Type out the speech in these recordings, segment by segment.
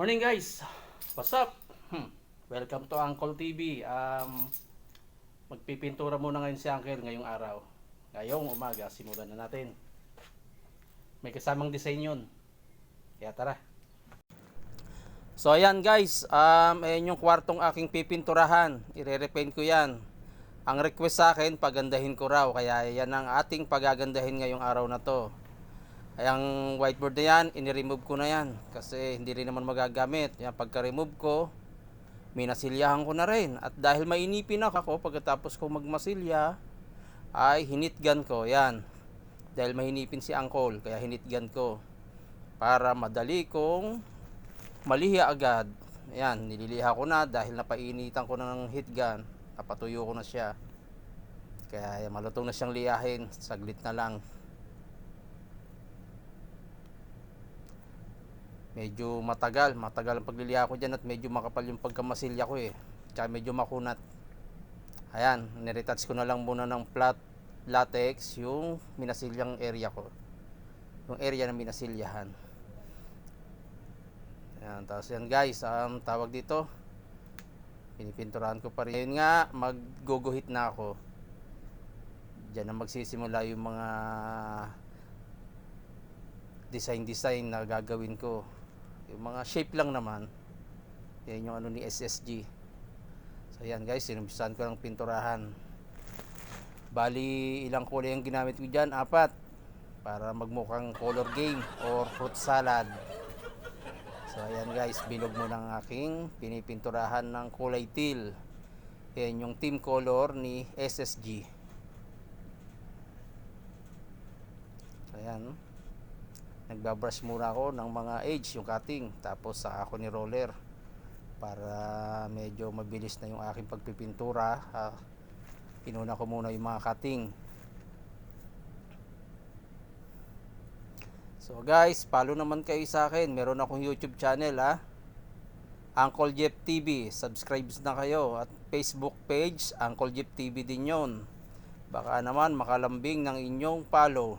Morning guys, what's up? Welcome to Uncle TV. Magpipintura muna ngayon si Uncle ngayong araw. Ngayong umaga, simulan na natin. May kasamang design yun. Kaya tara. So ayan guys, ayan yung kwartong aking pipinturahan. Ire-repaint ko yan. Ang request sa akin, pagandahin ko raw. Kaya yan ang ating pagagandahin ngayong araw na to. Ay, ang whiteboard na yan, ini-remove ko na yan. Kasi hindi rin naman magagamit. Yan, pagka-remove ko, minasilyahan ko na rin. At dahil mainipin ako, pagkatapos ko magmasilya, ay hinitgan ko. Yan. Dahil mahinipin si Uncle, kaya hinitgan ko. Para madali kong maliha agad. Yan, nililiha ko na dahil napainitan ko na ng heat gun. Napatuyo ko na siya. Kaya yan, malutong na siyang liyahin. Saglit na lang. Medyo matagal ang pagliliha ko dyan at medyo makapal yung pagkamasilya ko eh. Tsaka medyo makunat. Ayan, niretouch ko na lang muna ng flat latex yung minasilyang area ko. Yung area na minasilyahan. Ayan, tapos yan guys, tawag dito, pinipinturahan ko pa rin. Ngayon nga, magguguhit na ako. Diyan na magsisimula yung mga design na gagawin ko. Yung mga shape lang naman. Yan yung ano ni SSG. So yan guys, sinumpisan ko ng pinturahan. Bali, ilang kulay ang ginamit ko dyan? 4. Para magmukhang color game or fruit salad. So ayan guys, bilog mo ng aking pinipinturahan ng kulay teal. Yan yung team color ni SSG. So ayan. Nagbabrush muna ako ng mga edge, yung cutting, tapos saka ako ni roller para medyo mabilis na yung aking pagpipintura. Inuna ko muna yung mga cutting. So guys, follow naman kayo sa akin. Meron akong YouTube channel Uncle Jeff TV. Subscribe na kayo. At Facebook page, Uncle Jeff TV din yon. Baka naman makalambing ng inyong follow.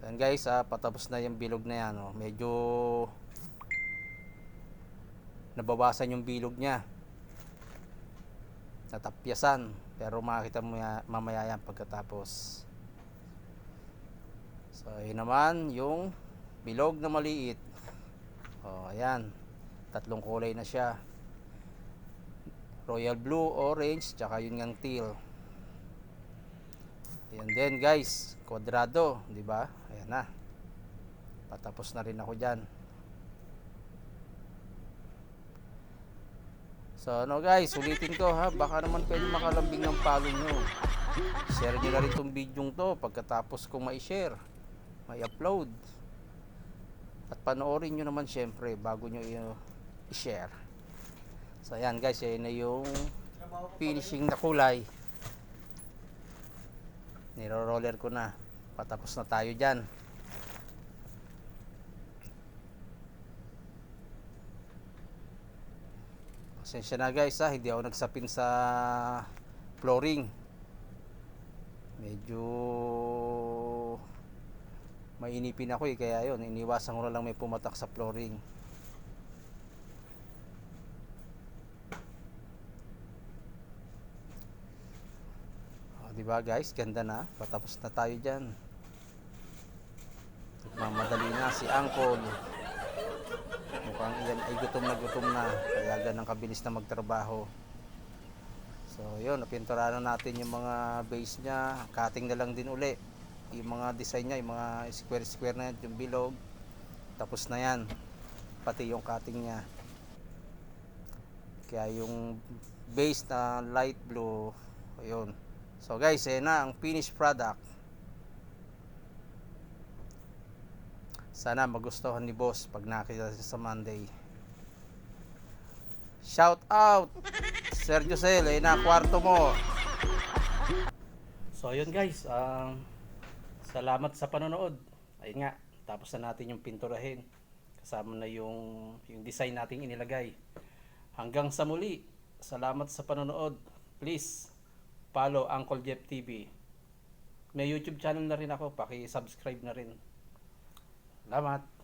Ayan guys, patapos na yung bilog na yan. Medyo nabawasan yung bilog niya. Natapyasan. Pero makikita mo mamaya yan pagkatapos. So, yun naman yung bilog na maliit. Ayan. 3 kulay na siya. Royal blue, orange, tsaka yun ngang teal. Ayan din guys, kwadrado, di ba? Ayan na. Patapos na rin ako diyan. So ano guys, ulitin ko baka naman pwede makalambing ng follow nyo. Share nyo na rin tong video to pagkatapos kong ma-share, ma-upload. At panoorin nyo naman syempre bago nyo i-share. So ayan guys, ayan na yung finishing na kulay. Niro-roller ko na. Patapos na tayo dyan. Pasensya na guys hindi ako nagsapin sa flooring. Medyo mainipin ako kaya yun, iniwasan ko na lang may pumatak sa flooring. Diba guys, ganda na. Patapos na tayo dyan. Mamadali na si Uncle. Mukhang iyan ay gutom na. Kaya ganang kabilis na magtrabaho. So yun, napinturahan na natin yung mga base nya. Cutting na lang din uli. Yung mga design nya, yung mga square na yan, yung bilog. Tapos na yan. Pati yung cutting nya. Kaya yung base na light blue, ayun. So guys, ayan na ang finished product. Sana magustuhan ni boss pag nakita siya sa Monday. Shout out Sir Josel, ayan na kwarto mo. So ayun guys, salamat sa panonood. Ayun nga, tapos na natin yung pinturahin. Kasama na yung design nating inilagay. Hanggang sa muli, salamat sa panonood. Please follow Uncle Jeff TV. May YouTube channel na rin ako, paki-subscribe na rin. Salamat.